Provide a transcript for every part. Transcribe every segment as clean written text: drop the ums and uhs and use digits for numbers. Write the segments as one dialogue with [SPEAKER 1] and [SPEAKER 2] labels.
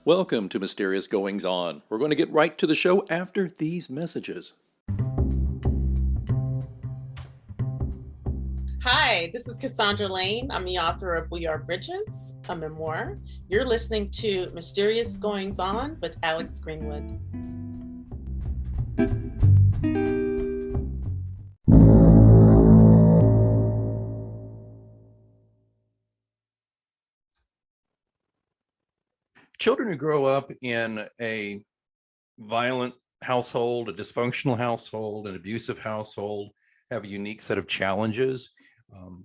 [SPEAKER 1] Welcome to Mysterious Goings On. We're going to get right to the show after these messages.
[SPEAKER 2] Hi, this is Cassandra Lane. I'm the author of We Are Bridges, a memoir. You're listening to Mysterious Goings On with Alex Greenwood.
[SPEAKER 1] Children who grow up in a violent household, a dysfunctional household, an abusive household, have a unique set of challenges,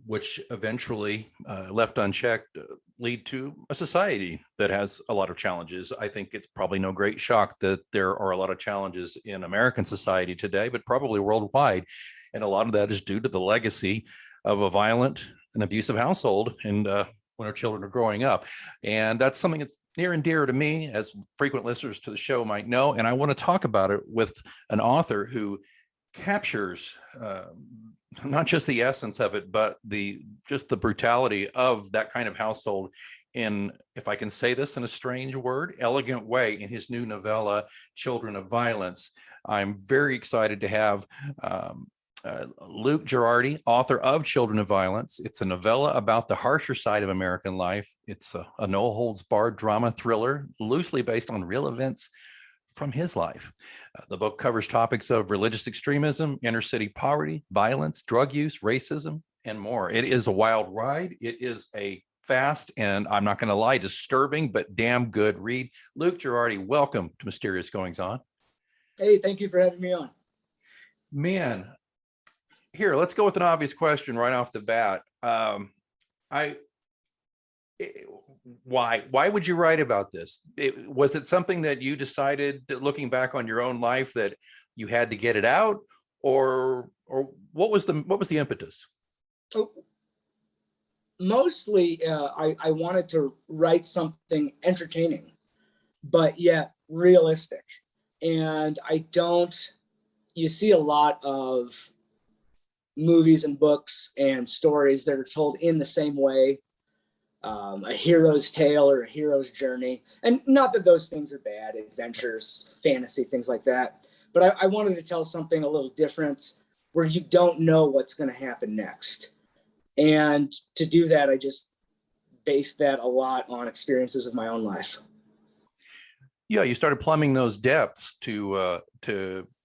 [SPEAKER 1] which eventually, left unchecked, lead to a society that has a lot of challenges. I think it's probably no great shock that there are a lot of challenges in American society today, but probably worldwide. And a lot of that is due to the legacy of a violent and abusive household and when our children are growing up. And that's something that's near and dear to me, as frequent listeners to the show might know. And I want to talk about it with an author who captures not just the essence of it, but just the brutality of that kind of household in, if I can say this in a strange word, elegant way in his new novella, Children of Violence. I'm very excited to have Luke Gherardi, author of Children of Violence. It's a novella about the harsher side of American life. It's a no-holds-barred drama thriller, loosely based on real events from his life. The book covers topics of religious extremism, inner-city poverty, violence, drug use, racism, and more. It is a wild ride. It is a fast and, I'm not going to lie, disturbing but damn good read. Luke Gherardi, welcome to Mysterious Goings On.
[SPEAKER 3] Hey, thank you for having me on.
[SPEAKER 1] Man, here, let's go with an obvious question right off the bat. Why would you write about this? Was it something that you decided, looking back on your own life, that you had to get it out, or what was the impetus?
[SPEAKER 3] So, mostly, I wanted to write something entertaining, but yet realistic. And you see a lot of movies and books and stories that are told in the same way, a hero's tale or a hero's journey. And not that those things are bad, adventures, fantasy, things like that. But I wanted to tell something a little different where you don't know what's going to happen next. And to do that, I just based that a lot on experiences of my own life.
[SPEAKER 1] Yeah, you started plumbing those depths to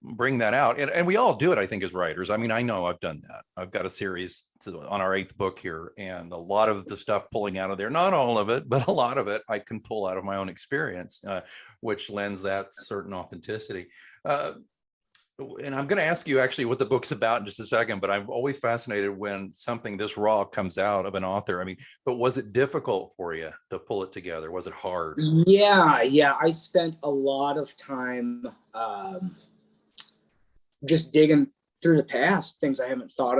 [SPEAKER 1] bring that out, and we all do it, I think, as writers. I mean, I know I've done that. I've got a series on our 8th book here, and a lot of the stuff pulling out of there, not all of it, but a lot of it, I can pull out of my own experience, which lends that certain authenticity. And I'm going to ask you actually what the book's about in just a second, but I'm always fascinated when something this raw comes out of an author. I mean, but was it difficult for you to pull it together? Was it hard?
[SPEAKER 3] Yeah. I spent a lot of time just digging through the past, things I haven't thought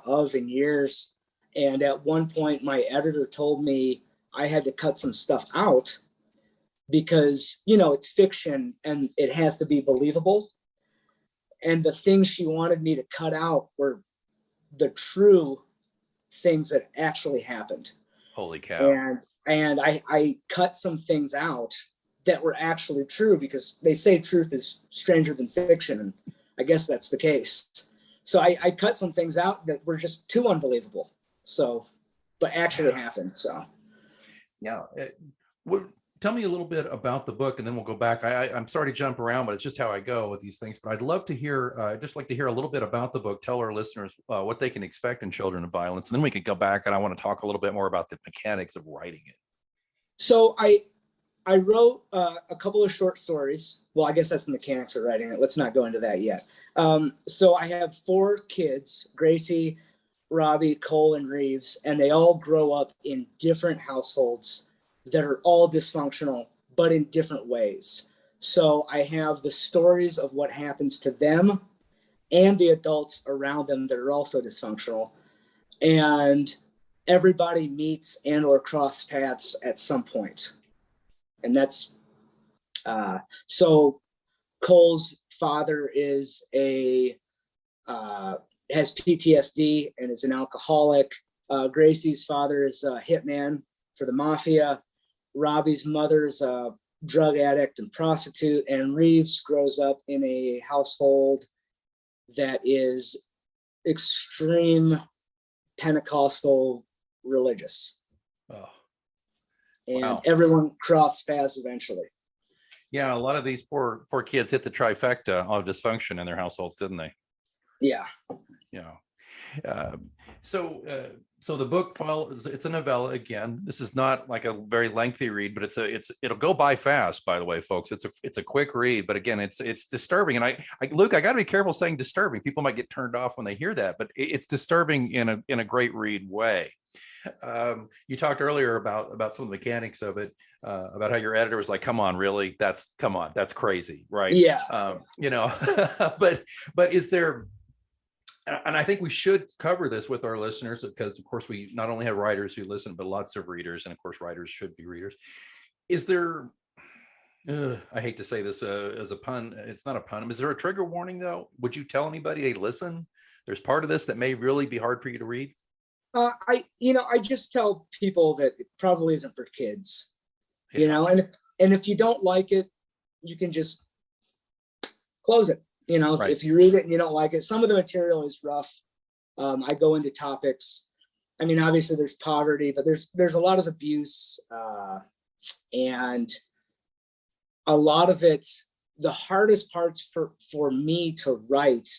[SPEAKER 3] of in years. And at one point, my editor told me I had to cut some stuff out because, it's fiction and it has to be believable. And the things she wanted me to cut out were the true things that actually happened.
[SPEAKER 1] Holy cow.
[SPEAKER 3] And I cut some things out that were actually true, because they say truth is stranger than fiction. And I guess that's the case. So I cut some things out that were just too unbelievable. So, but actually happened. So.
[SPEAKER 1] Yeah. Tell me a little bit about the book, and then we'll go back. I'm sorry to jump around, but it's just how I go with these things. But I'd love to hear, I'd just like to hear a little bit about the book. Tell our listeners what they can expect in Children of Violence. And then we can go back, and I want to talk a little bit more about the mechanics of writing it.
[SPEAKER 3] So I wrote a couple of short stories. Well, I guess that's the mechanics of writing it. Let's not go into that yet. So I have 4 kids, Gracie, Robbie, Cole, and Reeves, and they all grow up in different households that are all dysfunctional, but in different ways. So I have the stories of what happens to them and the adults around them that are also dysfunctional. And everybody meets and or cross paths at some point. And that's, so Cole's father is has PTSD and is an alcoholic. Gracie's father is a hitman for the mafia. Robbie's mother is a drug addict and prostitute. And Reeves grows up in a household that is extreme Pentecostal religious.
[SPEAKER 1] Oh,
[SPEAKER 3] And
[SPEAKER 1] wow.
[SPEAKER 3] everyone cross paths eventually.
[SPEAKER 1] Yeah, a lot of these poor kids hit the trifecta of dysfunction in their households, didn't they?
[SPEAKER 3] Yeah.
[SPEAKER 1] Yeah. So the book follows, it's a novella again. This is not like a very lengthy read, but it'll go by fast, by the way, folks. It's a quick read, but again, it's disturbing. And Luke, I got to be careful saying disturbing. People might get turned off when they hear that, but it's disturbing in a great read way. You talked earlier about some of the mechanics of it, about how your editor was like, come on, really? That's crazy, right?
[SPEAKER 3] Yeah.
[SPEAKER 1] You know, but is there, and I think we should cover this with our listeners, because of course we not only have writers who listen, but lots of readers, and of course writers should be readers. Is there, I hate to say this as a pun, it's not a pun. Is there a trigger warning though? Would you tell anybody, hey, listen, there's part of this that may really be hard for you to read?
[SPEAKER 3] I just tell people that it probably isn't for kids,
[SPEAKER 1] Yeah.
[SPEAKER 3] and if you don't like it, you can just close it.
[SPEAKER 1] Right.
[SPEAKER 3] If you read it and you don't like it, some of the material is rough. I go into topics. I mean, obviously there's poverty, but there's a lot of abuse, and a lot of it, the hardest parts for me to write,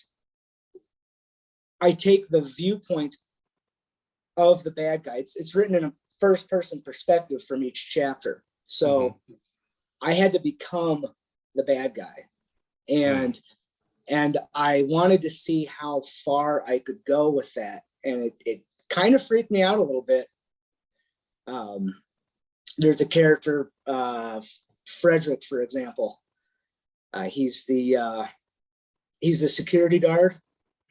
[SPEAKER 3] I take the viewpoint of the bad guy. It's written in a first person perspective from each chapter. So I had to become the bad guy. And I wanted to see how far I could go with that. And it kind of freaked me out a little bit. There's a character, Frederick, for example. He's the security guard.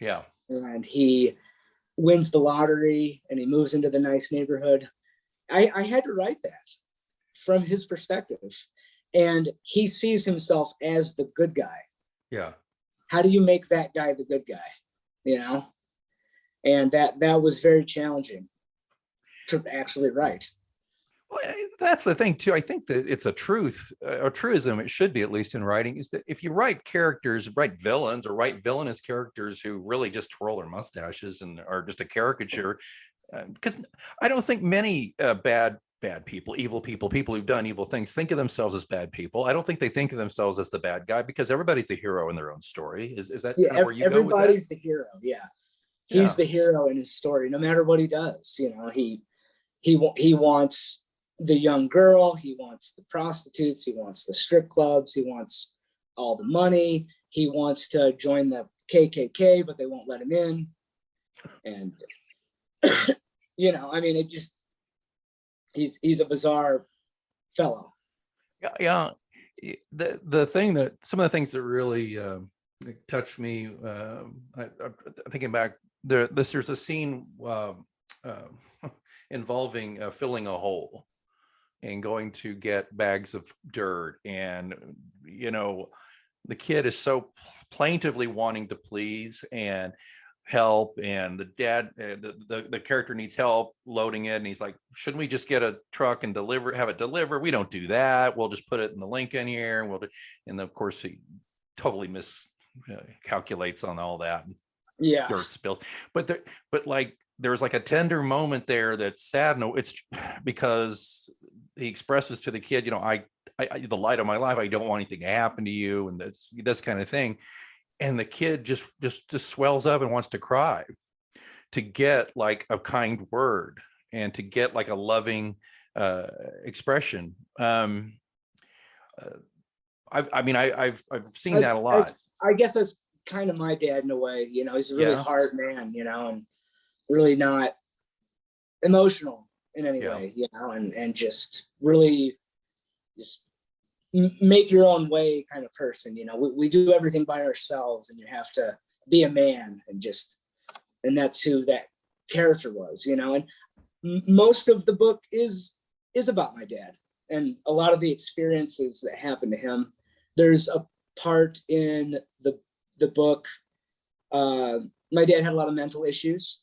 [SPEAKER 1] Yeah.
[SPEAKER 3] And he wins the lottery and he moves into the nice neighborhood. I had to write that from his perspective. And he sees himself as the good guy.
[SPEAKER 1] Yeah.
[SPEAKER 3] How do you make that guy the good guy? And that was very challenging to actually write.
[SPEAKER 1] Well, that's the thing too. I think that it's a truth, or truism, it should be, at least in writing, is that if you write villains, or write villainous characters who really just twirl their mustaches and are just a caricature, because I don't think many bad people, evil people who've done evil things think of themselves as bad people. I don't think they think of themselves as the bad guy, because everybody's a hero in their own story. Is that kind of where you go with that?
[SPEAKER 3] Everybody's the hero. Yeah. He's the hero in his story, no matter what he does. He wants the young girl, he wants the prostitutes, he wants the strip clubs, he wants all the money, he wants to join the KKK, but they won't let him in. And I mean, he's a bizarre fellow.
[SPEAKER 1] Yeah. The thing that, some of the things that really touched me, I'm thinking back, there's a scene involving filling a hole and going to get bags of dirt, and the kid is so plaintively wanting to please and help, and the dad, the character needs help loading it, and he's like, shouldn't we just get a truck and have it delivered? We don't do that, we'll just put it in the Lincoln here, and of course he totally calculates on all that.
[SPEAKER 3] Yeah.
[SPEAKER 1] Dirt spills, but there was like a tender moment there that's sad. No, it's because he expresses to the kid, I the light of my life, I don't want anything to happen to you, and this kind of thing. And the kid just swells up and wants to cry, to get like a kind word and to get like a loving expression. I've seen that a lot.
[SPEAKER 3] I guess that's kind of my dad in a way. He's a really hard man, and really not emotional in any way, and just really just make your own way kind of person. We do everything by ourselves, and you have to be a man, and that's who that character was. And most of the book is about my dad and a lot of the experiences that happened to him. There's a part in the book. My dad had a lot of mental issues.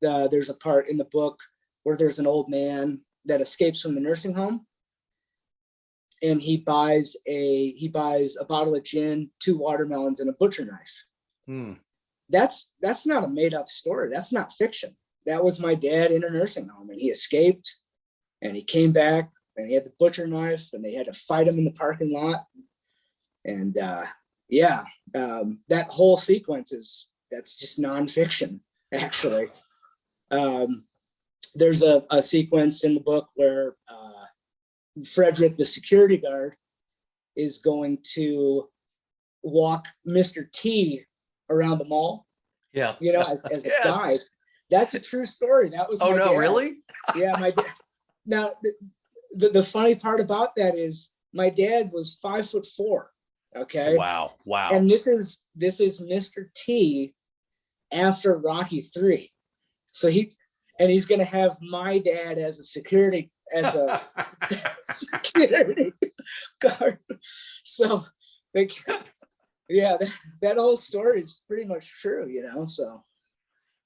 [SPEAKER 3] There's a part in the book where there's an old man that escapes from the nursing home, and he buys a bottle of gin, 2 watermelons, and a butcher knife.
[SPEAKER 1] Hmm.
[SPEAKER 3] That's not a made up story. That's not fiction. That was my dad in a nursing home, and he escaped, and he came back, and he had the butcher knife, and they had to fight him in the parking lot. And that whole sequence that's just nonfiction, actually. There's a sequence in the book where Frederick, the security guard, is going to walk Mr. T around the mall.
[SPEAKER 1] Yeah.
[SPEAKER 3] As a
[SPEAKER 1] Yes.
[SPEAKER 3] guide. That's a true story. That was
[SPEAKER 1] Oh,
[SPEAKER 3] my
[SPEAKER 1] no,
[SPEAKER 3] dad.
[SPEAKER 1] really?
[SPEAKER 3] Yeah, my dad. Now, the funny part about that is my dad was 5'4". Okay.
[SPEAKER 1] Wow.
[SPEAKER 3] And this is Mr. T after Rocky 3. So he's gonna have my dad as a security guard. So that whole story is pretty much true, so.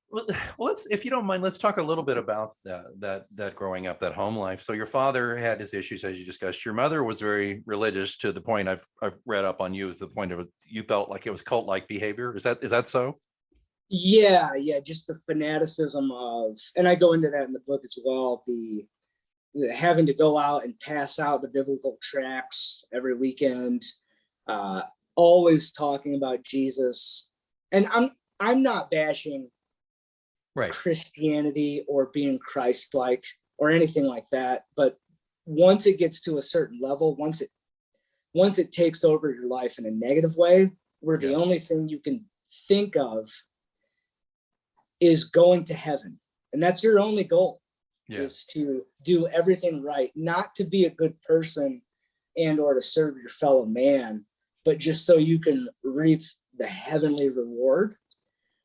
[SPEAKER 1] Well, if you don't mind, let's talk a little bit about that growing up, that home life. So your father had his issues, as you discussed. Your mother was very religious, to the point I've read up on you, to the point of you felt like it was cult-like behavior. Is that so?
[SPEAKER 3] Yeah, just the fanaticism of, and I go into that in the book as well, the having to go out and pass out the biblical tracts every weekend, always talking about Jesus. And I'm not bashing
[SPEAKER 1] Right.
[SPEAKER 3] Christianity or being Christ-like or anything like that, but once it gets to a certain level, once it takes over your life in a negative way, where the only thing you can think of is going to heaven, and that's your only goal, is to do everything right, not to be a good person and or to serve your fellow man, but just so you can reap the heavenly reward.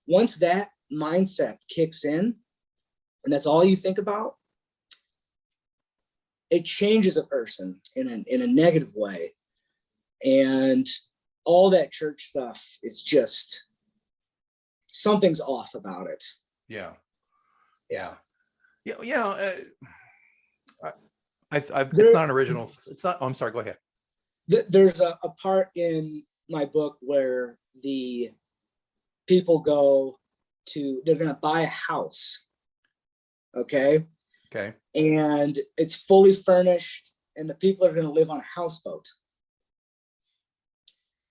[SPEAKER 3] Once that mindset kicks in, and that's all you think about, it changes a person in a negative way. And all that church stuff is just, something's off about it.
[SPEAKER 1] It's not an original. It's not. Oh, I'm sorry. Go ahead.
[SPEAKER 3] There's a part in my book where the people they're going to buy a house. Okay. And it's fully furnished, and the people are going to live on a houseboat.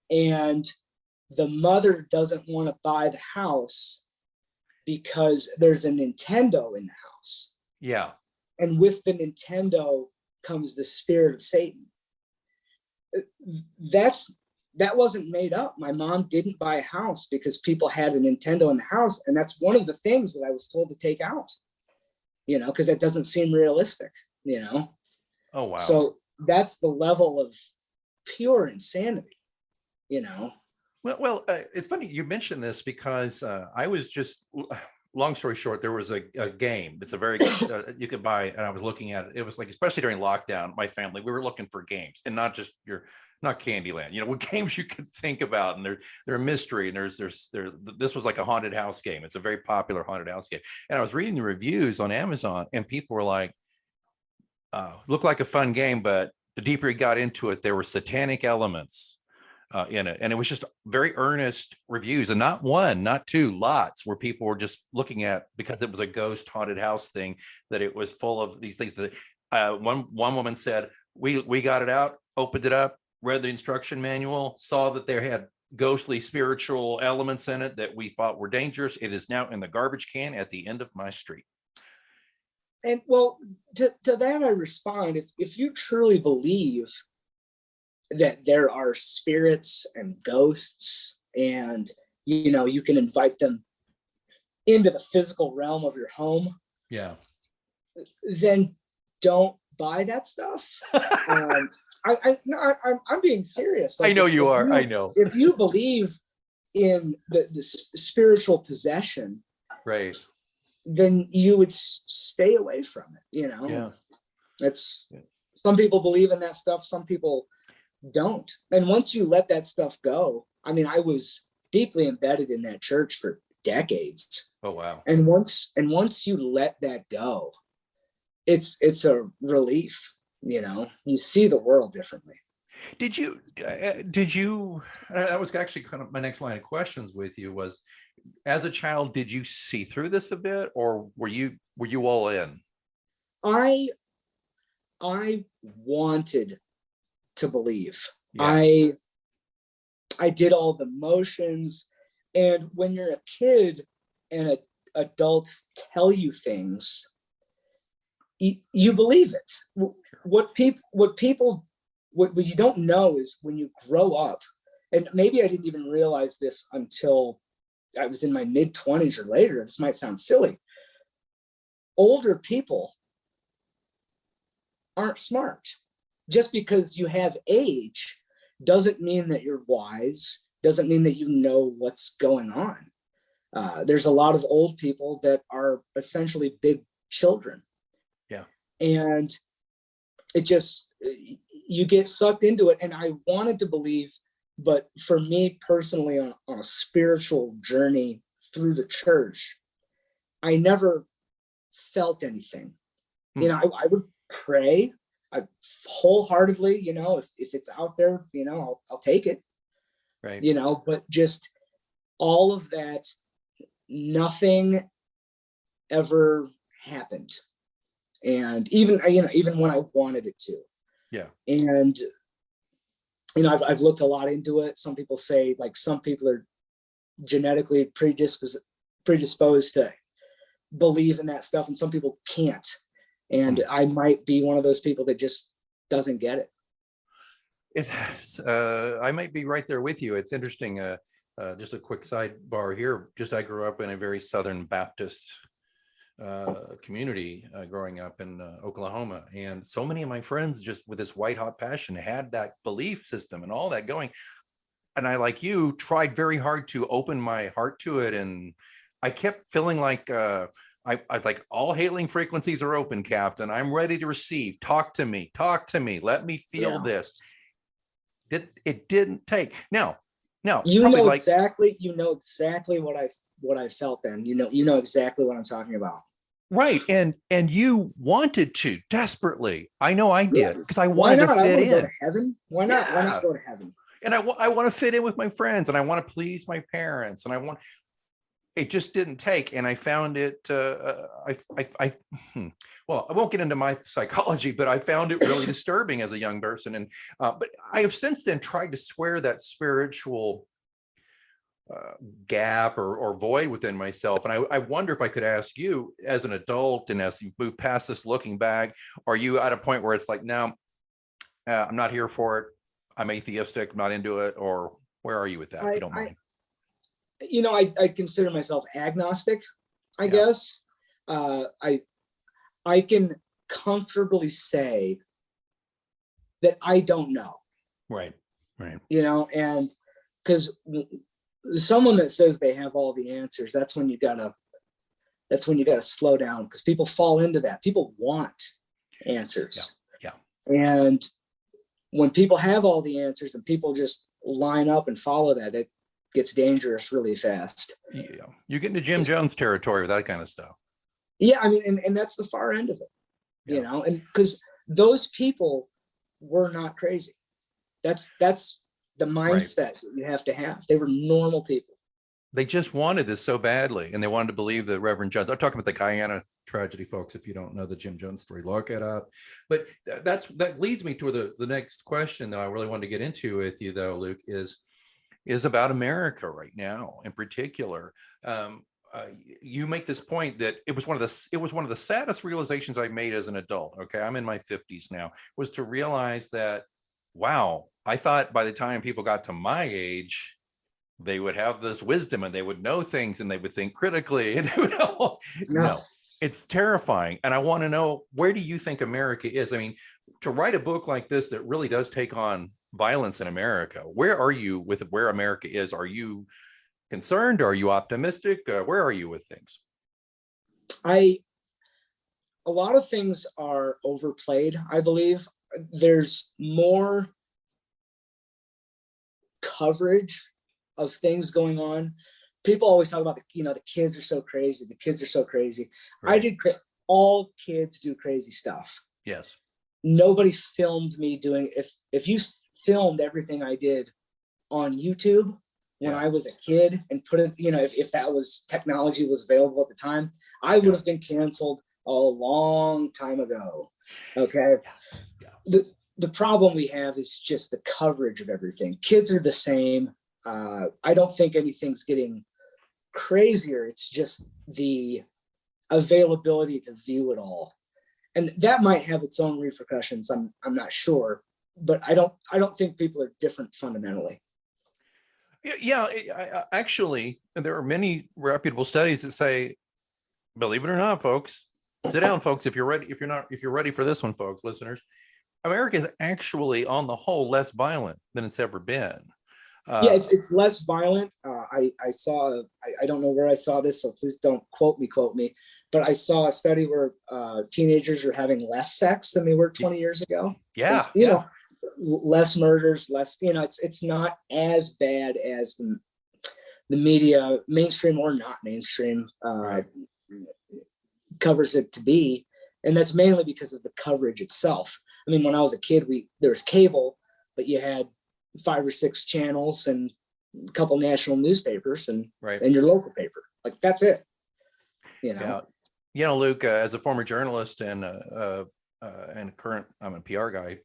[SPEAKER 3] And the mother doesn't want to buy the house because there's a Nintendo in the house.
[SPEAKER 1] Yeah.
[SPEAKER 3] And with the Nintendo comes the spirit of Satan. That wasn't made up. My mom didn't buy a house because people had a Nintendo in the house. And that's one of the things that I was told to take out, because that doesn't seem realistic,
[SPEAKER 1] Oh, wow.
[SPEAKER 3] So that's the level of pure insanity,
[SPEAKER 1] Well, it's funny you mentioned this, because I was just, long story short, there was a game. It's a very, you could buy, and I was looking at it. It was like, especially during lockdown, my family, we were looking for games, and not just not Candyland, what games you could think about. And they're a mystery, and this was like a haunted house game. It's a very popular haunted house game. And I was reading the reviews on Amazon, and people were like, looked like a fun game, but the deeper you got into it, there were satanic elements in it. And it was just very earnest reviews, and not one, not two, lots, where people were just looking at, because it was a ghost haunted house thing, that it was full of these things that one woman said, we got it out, opened it up, read the instruction manual, saw that there had ghostly spiritual elements in it that we thought were dangerous. It is now in the garbage can at the end of my street.
[SPEAKER 3] And well, to that I respond, if you truly believe that there are spirits and ghosts, and you can invite them into the physical realm of your home, then don't buy that stuff. I'm being serious.
[SPEAKER 1] Like, I know you are. I know.
[SPEAKER 3] If you believe in the spiritual possession,
[SPEAKER 1] right,
[SPEAKER 3] then you would stay away from it, you know?
[SPEAKER 1] Yeah.
[SPEAKER 3] It's,
[SPEAKER 1] Yeah.
[SPEAKER 3] some people believe in that stuff, some people don't. And once you let that stuff go, I mean, I was deeply embedded in that church for decades.
[SPEAKER 1] Oh, wow.
[SPEAKER 3] And once you let that go, it's a relief, you know, you see the world differently.
[SPEAKER 1] Did you, that was actually kind of my next line of questions with you was, as a child, did you see through this a bit, or were you all in?
[SPEAKER 3] I wanted to believe.
[SPEAKER 1] Yeah.
[SPEAKER 3] I did all the motions, and when you're a kid and adults tell you things, you believe it. What you don't know is when you grow up, and maybe I didn't even realize this until I was in my mid-20s or later. This might sound silly. Older people aren't smart. Just because you have age doesn't mean that you're wise, doesn't mean that you know what's going on. There's a lot of old people that are essentially big children.
[SPEAKER 1] Yeah.
[SPEAKER 3] And it just, you get sucked into it. And I wanted to believe, but for me personally, on a spiritual journey through the church, I never felt anything. You know, I would pray, I wholeheartedly, you know, if it's out there, you know, I'll take it.
[SPEAKER 1] Right.
[SPEAKER 3] You know, but just all of that, nothing ever happened. And even when I wanted it to.
[SPEAKER 1] Yeah.
[SPEAKER 3] And, you know, I've looked a lot into it. Some people say, like, some people are genetically predisposed to believe in that stuff, and some people can't. And I might be one of those people that just doesn't get it.
[SPEAKER 1] I might be right there with you. It's interesting. Just a quick sidebar here. I grew up in a very Southern Baptist community growing up in Oklahoma. And so many of my friends, just with this white hot passion, had that belief system and all that going. And I, like you, tried very hard to open my heart to it. And I kept feeling like, I like, all hailing frequencies are open, Captain. I'm ready to receive. Talk to me. Let me feel this. It didn't take. Now,
[SPEAKER 3] you know exactly what I felt then. You know exactly what I'm talking about.
[SPEAKER 1] Right. And you wanted to desperately. I know I did, because I wanted to fit in.
[SPEAKER 3] Go to heaven. Why not?
[SPEAKER 1] Yeah.
[SPEAKER 3] Why not go to heaven?
[SPEAKER 1] And I want to fit in with my friends, and I want to please my parents, and it just didn't take. And I found it, well, I won't get into my psychology, but I found it really disturbing as a young person. And, but I have since then tried to square that spiritual gap or void within myself. And I wonder if I could ask you, as an adult, and as you move past this, looking back, are you at a point where it's like, no, I'm not here for it, I'm atheistic, I'm not into it, or where are you with that, if you don't mind?
[SPEAKER 3] You know, I consider myself agnostic, I guess. I can comfortably say that I don't know.
[SPEAKER 1] Right.
[SPEAKER 3] You know, and because someone that says they have all the answers, that's when you gotta slow down, because people fall into that. People want answers.
[SPEAKER 1] Yeah.
[SPEAKER 3] And when people have all the answers and people just line up and follow that, it gets dangerous really fast.
[SPEAKER 1] Yeah. You get into Jim Jones territory with that kind of stuff.
[SPEAKER 3] Yeah, I mean, and that's the far end of it, you know, and because those people were not crazy. That's the mindset that you have to have. They were normal people.
[SPEAKER 1] They just wanted this so badly, and they wanted to believe that Reverend Jones. I'm talking about the Guyana tragedy, folks. If you don't know the Jim Jones story, look it up. But that leads me to the next question that I really wanted to get into with you, though, Luke, is about America right now in particular. You make this point that it was one of the saddest realizations I made as an adult. Okay, I'm in my 50s now. Was to realize that, wow, I thought by the time people got to my age, they would have this wisdom and they would know things and they would think critically. And no, it's terrifying. And I want to know, where do you think America is? I mean, to write a book like this that really does take on violence in America, where are you with where America is? Are you concerned? Are you optimistic? Where are you with things?
[SPEAKER 3] A lot of things are overplayed, I believe. There's more coverage of things going on. People always talk about, the kids are so crazy. The kids are so crazy.
[SPEAKER 1] Right.
[SPEAKER 3] All kids do crazy stuff.
[SPEAKER 1] Yes.
[SPEAKER 3] Nobody filmed me doing, if you filmed everything I did on YouTube when I was a kid and put it, if that was technology was available at the time, I would have been canceled a long time ago. Okay. The problem we have is just the coverage of everything. Kids are the same. I don't think anything's getting crazier. It's just the availability to view it all. And that might have its own repercussions. I'm not sure, but I don't think people are different fundamentally.
[SPEAKER 1] Yeah, actually, there are many reputable studies that say, believe it or not, folks, sit down, folks. If you're ready, if you're ready for this one, folks, listeners, America is actually, on the whole, less violent than it's ever been.
[SPEAKER 3] Yeah, it's less violent. I saw, I don't know where I saw this, so please don't quote me, but I saw a study where teenagers are having less sex than they were 20 years ago.
[SPEAKER 1] Yeah,
[SPEAKER 3] know, less murders, less, it's not as bad as the media, mainstream or not mainstream,
[SPEAKER 1] Right.
[SPEAKER 3] covers it to be. And that's mainly because of the coverage itself. I mean, when I was a kid, there was cable, but you had 5 or 6 channels and a couple national newspapers and your local paper. Like, that's it.
[SPEAKER 1] Yeah. Luke, as a former journalist and current, I'm a PR guy,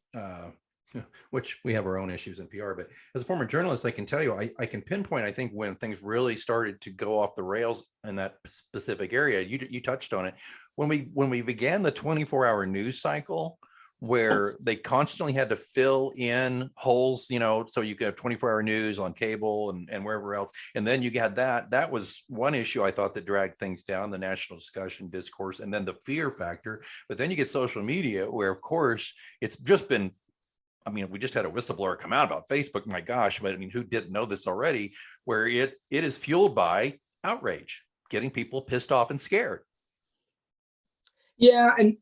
[SPEAKER 1] which we have our own issues in PR, but as a former journalist, I can tell you, I can pinpoint, I think, when things really started to go off the rails in that specific area. You touched on it. When we began the 24-hour news cycle, where they constantly had to fill in holes, so you could have 24-hour news on cable and wherever else. And then you had that was one issue I thought that dragged things down, the national discussion discourse, and then the fear factor. But then you get social media, where, of course, it's just been, we just had a whistleblower come out about Facebook, my gosh, but who didn't know this already, where it is fueled by outrage, getting people pissed off and scared.
[SPEAKER 3] Yeah, and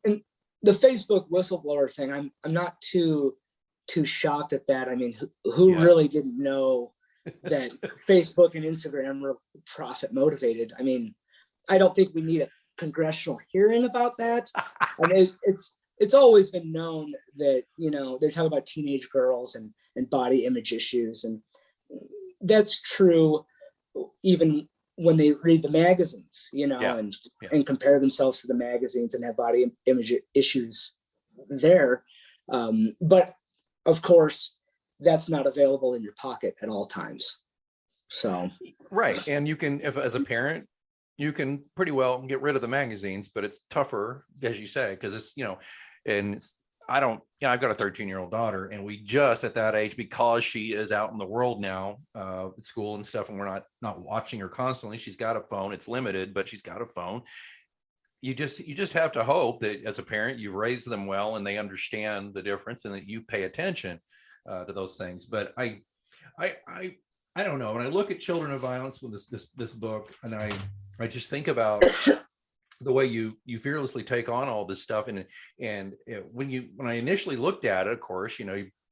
[SPEAKER 3] the Facebook whistleblower thing, I'm not too shocked at that. I mean, who really didn't know that Facebook and Instagram were profit motivated? I mean, I don't think we need a congressional hearing about that. I mean, it's always been known that, they're talking about teenage girls and body image issues, and that's true even when they read the magazines, and compare themselves to the magazines and have body image issues there. But of course, that's not available in your pocket at all times. So,
[SPEAKER 1] right. And you can, if as a parent, you can pretty well get rid of the magazines, but it's tougher, as you say, because it's, and it's, I've got a 13-year-old daughter, and we just at that age, because she is out in the world now, at school and stuff, and we're not watching her constantly. She's got a phone. It's limited, but she's got a phone. You just have to hope that as a parent, you've raised them well and they understand the difference, and that you pay attention to those things. But I don't know. When I look at children of violence with this book, and I just think about the way you fearlessly take on all this stuff, and when I initially looked at it, of course,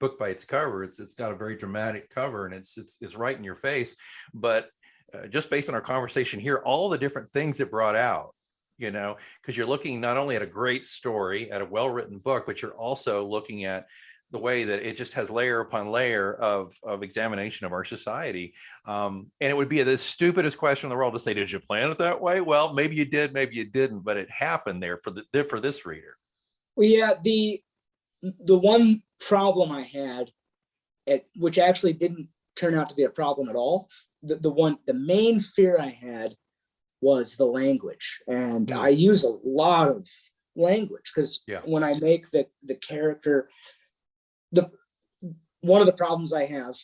[SPEAKER 1] book by its cover, it's got a very dramatic cover, and it's right in your face. But just based on our conversation here, all the different things it brought out, because you're looking not only at a great story, at a well-written book, but you're also looking at the way that it just has layer upon layer of examination of our society. And it would be the stupidest question in the world to say, did you plan it that way? Well, maybe you did, maybe you didn't, but it happened there for this reader.
[SPEAKER 3] Well, yeah, the one problem I had, which actually didn't turn out to be a problem at all, the main fear I had was the language. And I use a lot of language, because when I make the character, one of the problems I have,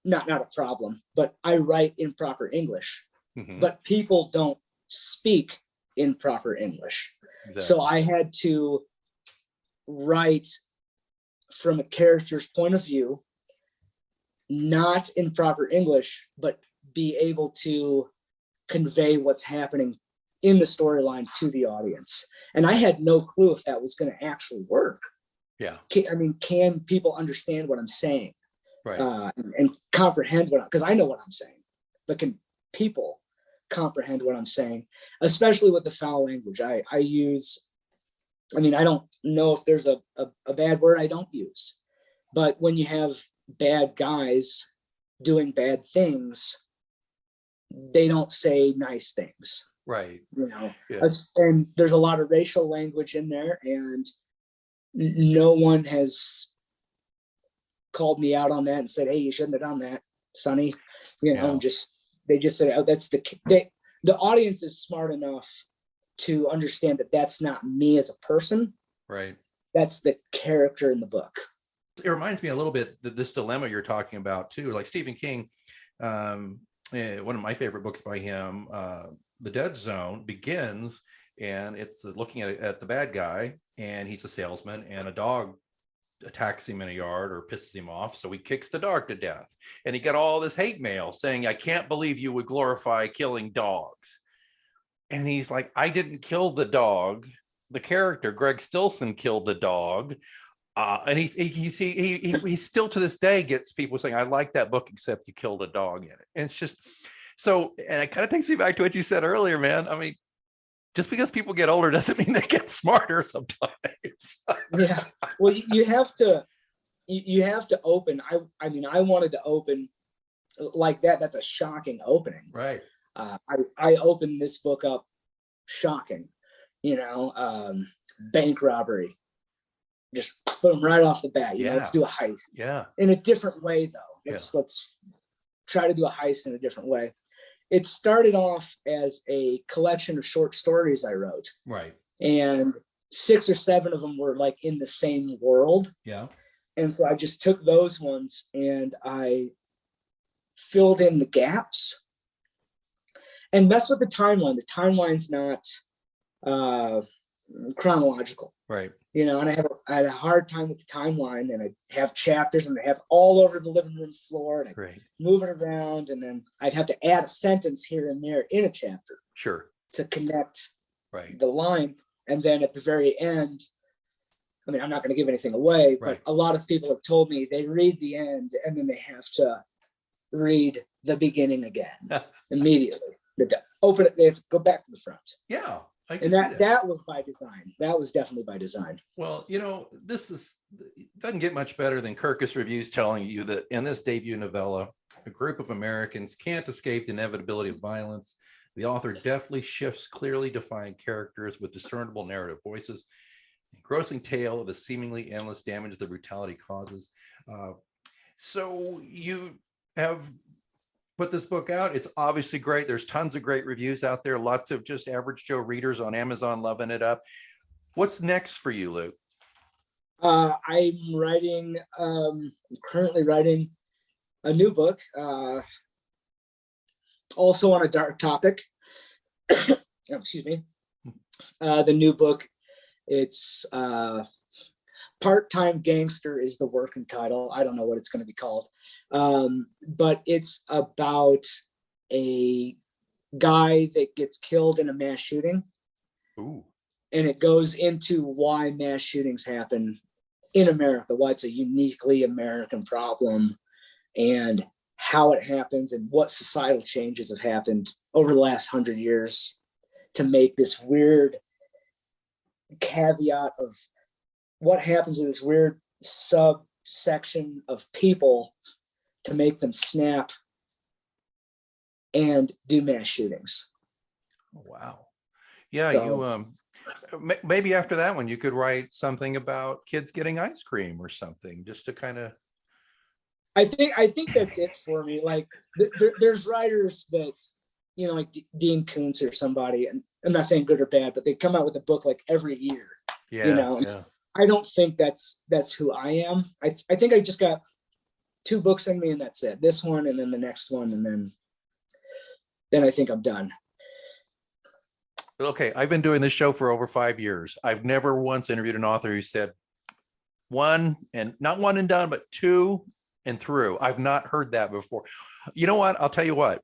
[SPEAKER 3] not a problem, but I write in proper English, but people don't speak in proper English. Exactly. So I had to write from a character's point of view, not in proper English, but be able to convey what's happening in the storyline to the audience. And I had no clue if that was going to actually work.
[SPEAKER 1] Yeah.
[SPEAKER 3] Can people understand what I'm saying?
[SPEAKER 1] Right.
[SPEAKER 3] And comprehend because I know what I'm saying, but can people comprehend what I'm saying, especially with the foul language I use? I mean, I don't know if there's a bad word I don't use, but when you have bad guys doing bad things, they don't say nice things.
[SPEAKER 1] Right.
[SPEAKER 3] Yeah. And there's a lot of racial language in there, and no one has called me out on that and said, hey, you shouldn't have done that, Sonny. They just said, oh, the audience is smart enough to understand that that's not me as a person.
[SPEAKER 1] Right.
[SPEAKER 3] That's the character in the book.
[SPEAKER 1] It reminds me a little bit that this dilemma you're talking about too, like Stephen King, one of my favorite books by him, The Dead Zone, begins and it's looking at the bad guy, and he's a salesman, and a dog attacks him in a yard or pisses him off, so he kicks the dog to death, and he got all this hate mail saying, I can't believe you would glorify killing dogs. And he's like, I didn't kill the dog, the character Greg Stilson killed the dog. And he still to this day gets people saying, I like that book except you killed a dog in it. And it's just so, and it kind of takes me back to what you said earlier, man. I mean, just because people get older doesn't mean they get smarter sometimes.
[SPEAKER 3] Yeah. Well, you have to open. I mean, I wanted to open like that. That's a shocking opening.
[SPEAKER 1] Right.
[SPEAKER 3] I opened this book up shocking, bank robbery. Just put them right off the bat. Let's do a heist.
[SPEAKER 1] Yeah.
[SPEAKER 3] In a different way, though. Let's try to do a heist in a different way. It started off as a collection of short stories I wrote.
[SPEAKER 1] Right.
[SPEAKER 3] And 6 or 7 of them were like in the same world.
[SPEAKER 1] Yeah.
[SPEAKER 3] And so I just took those ones and I filled in the gaps and messed with the timeline. The timeline's not chronological.
[SPEAKER 1] Right.
[SPEAKER 3] And I had a hard time with the timeline, and I'd have chapters and I'd have all over the living room floor, and I'd move it around, and then I'd have to add a sentence here and there in a chapter.
[SPEAKER 1] Sure.
[SPEAKER 3] To connect the line. And then at the very end, I mean, I'm not going to give anything away, but a lot of people have told me they read the end and then they have to read the beginning again immediately. Open it, they have to go back to the front.
[SPEAKER 1] Yeah.
[SPEAKER 3] And that was by design. That was definitely by design.
[SPEAKER 1] Well, this doesn't get much better than Kirkus Reviews telling you that in this debut novella, a group of Americans can't escape the inevitability of violence. The author deftly shifts clearly defined characters with discernible narrative voices, engrossing tale of the seemingly endless damage the brutality causes. So you have put this book out. It's obviously great. There's tons of great reviews out there. Lots of just average Joe readers on Amazon loving it up. What's next for you, Luke?
[SPEAKER 3] I'm currently writing a new book, also on a dark topic. Excuse me. The new book, it's Part-Time Gangster is the working title. I don't know what it's going to be called. But it's about a guy that gets killed in a mass shooting.
[SPEAKER 1] Ooh.
[SPEAKER 3] And it goes into why mass shootings happen in America, why it's a uniquely American problem, and how it happens, and what societal changes have happened over the last 100 years to make this weird caveat of what happens in this weird subsection of people to make them snap and do mass shootings.
[SPEAKER 1] Wow. Yeah. So, maybe after that one, you could write something about kids getting ice cream or something, just to kind of.
[SPEAKER 3] I think that's it for me. Like there's writers that, like Dean Koontz or somebody, and I'm not saying good or bad, but they come out with a book like every year.
[SPEAKER 1] Yeah.
[SPEAKER 3] I don't think that's who I am. I think I just got 2 books in me, and that's it. This one and then the next one, and then I think I'm done.
[SPEAKER 1] Okay, I've been doing this show for over 5 years. I've never once interviewed an author who said one, and not one and done, but 2 and through. I've not heard that before. You know what? I'll tell you what.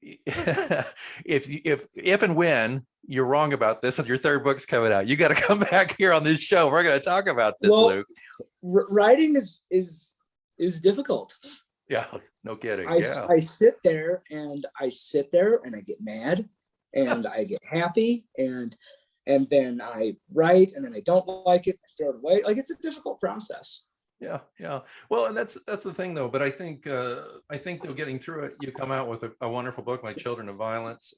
[SPEAKER 1] if and when you're wrong about this and your third book's coming out, you got to come back here on this show. We're going to talk about this,
[SPEAKER 3] Well,
[SPEAKER 1] Luke.
[SPEAKER 3] Writing is difficult.
[SPEAKER 1] Yeah, no kidding.
[SPEAKER 3] I sit there and I get mad and I get happy and then I write and then I don't like it, I throw it away. Like, it's a difficult process.
[SPEAKER 1] Yeah. Well, and that's the thing though. But I think though, getting through it, you come out with a wonderful book like Children of Violence.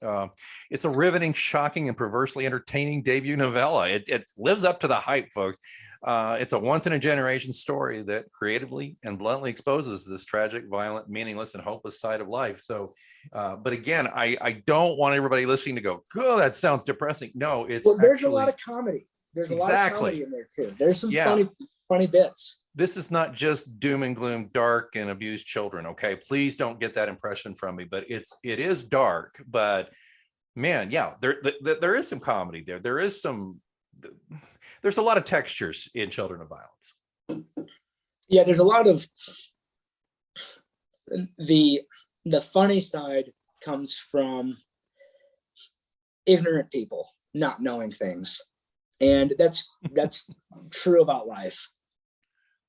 [SPEAKER 1] It's a riveting, shocking, and perversely entertaining debut novella. It lives up to the hype, folks. It's a once in a generation story that creatively and bluntly exposes this tragic, violent, meaningless, and hopeless side of life. So, but again, I don't want everybody listening to go, "Oh, that sounds depressing." No, it's
[SPEAKER 3] there's a lot of comedy. There's a lot of comedy in there too. There's some funny bits.
[SPEAKER 1] This is not just doom and gloom, dark and abused children. Okay, please don't get that impression from me. But it is dark. But man, yeah, there is some comedy there. There's a lot of textures in Children of Violence.
[SPEAKER 3] Yeah, there's a lot of the funny side comes from ignorant people not knowing things, and that's true about life.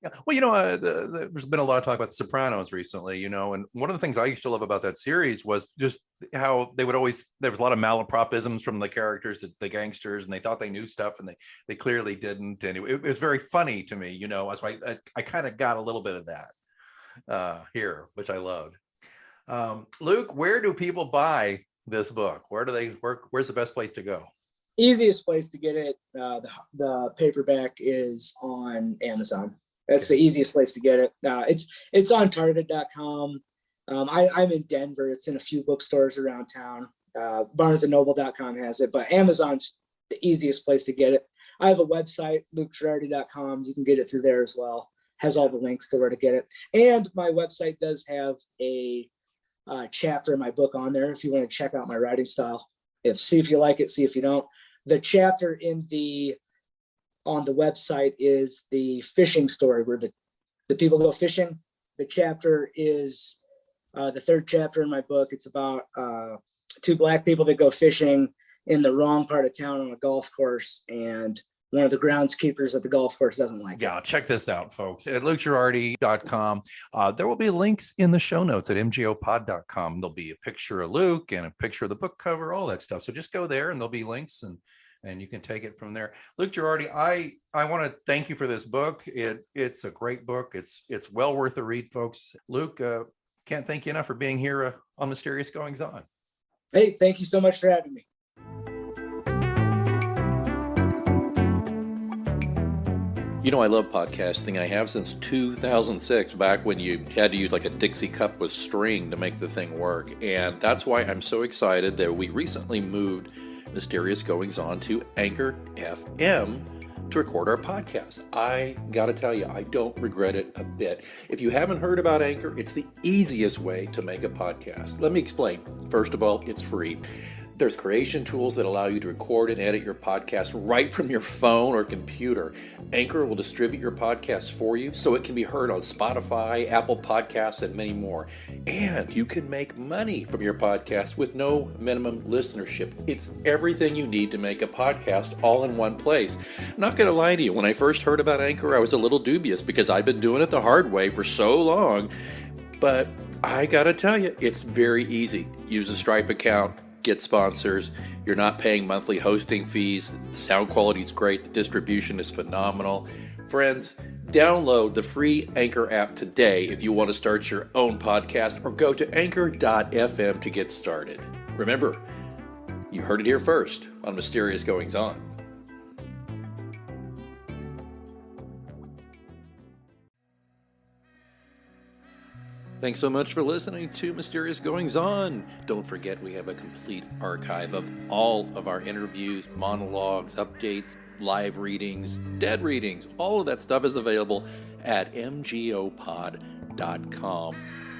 [SPEAKER 1] Yeah. Well, there's been a lot of talk about The Sopranos recently, and one of the things I used to love about that series was just how there was a lot of malapropisms from the characters, the gangsters, and they thought they knew stuff and they clearly didn't. And it was very funny to me, so I kind of got a little bit of that here, which I loved. Luke, where do people buy this book? Where's the best place to go?
[SPEAKER 3] Easiest place to get it. The paperback is on Amazon. That's the easiest place to get it. It's on Target.com. I'm in Denver. It's in a few bookstores around town. BarnesandNoble.com has it, but Amazon's the easiest place to get it. I have a website, LukeGherardi.com. You can get it through there as well. Has all the links to where to get it. And my website does have a chapter in my book on there if you want to check out my writing style. See if you like it, see if you don't. The chapter on the website is the fishing story where the people go fishing. The chapter is the third chapter in my book. It's about two Black people that go fishing in the wrong part of town on a golf course, and one of the groundskeepers at the golf course doesn't like it.
[SPEAKER 1] Yeah, check this out, folks. At LukeGherardi.com, there will be links in the show notes at mgopod.com. There'll be a picture of Luke and a picture of the book cover, all that stuff. So just go there and there'll be links and you can take it from there. Luke Gherardi, I want to thank you for this book. It's a great book. It's well worth the read, folks. Luke, can't thank you enough for being here on Mysterious Goings On.
[SPEAKER 3] Hey, thank you so much for having me.
[SPEAKER 1] I love podcasting. I have since 2006, back when you had to use like a Dixie cup with string to make the thing work. And that's why I'm so excited that we recently moved Mysterious Goings On to Anchor FM to record our podcast. I gotta tell you, I don't regret it a bit. If you haven't heard about Anchor, it's the easiest way to make a podcast. Let me explain. First of all, it's free. There's creation tools that allow you to record and edit your podcast right from your phone or computer. Anchor will distribute your podcast for you so it can be heard on Spotify, Apple Podcasts, and many more. And you can make money from your podcast with no minimum listenership. It's everything you need to make a podcast all in one place. Not going to lie to you, when I first heard about Anchor, I was a little dubious because I've been doing it the hard way for so long. But I got to tell you, it's very easy. Use a Stripe account. Get sponsors. You're not paying monthly hosting fees. The sound quality is great. The distribution is phenomenal. Friends, download the free Anchor app today if you want to start your own podcast, or go to anchor.fm to get started. Remember, you heard it here first on Mysterious Goings On. Thanks so much for listening to Mysterious Goings On. Don't forget, we have a complete archive of all of our interviews, monologues, updates, live readings, dead readings. All of that stuff is available at mgopod.com.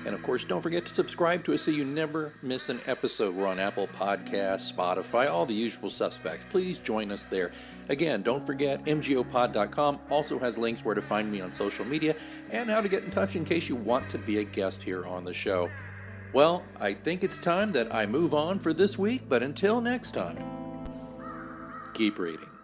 [SPEAKER 1] And of course, don't forget to subscribe to us so you never miss an episode. We're on Apple Podcasts, Spotify, all the usual suspects. Please join us there. Again, don't forget, mgopod.com also has links where to find me on social media and how to get in touch in case you want to be a guest here on the show. Well, I think it's time that I move on for this week, but until next time, keep reading.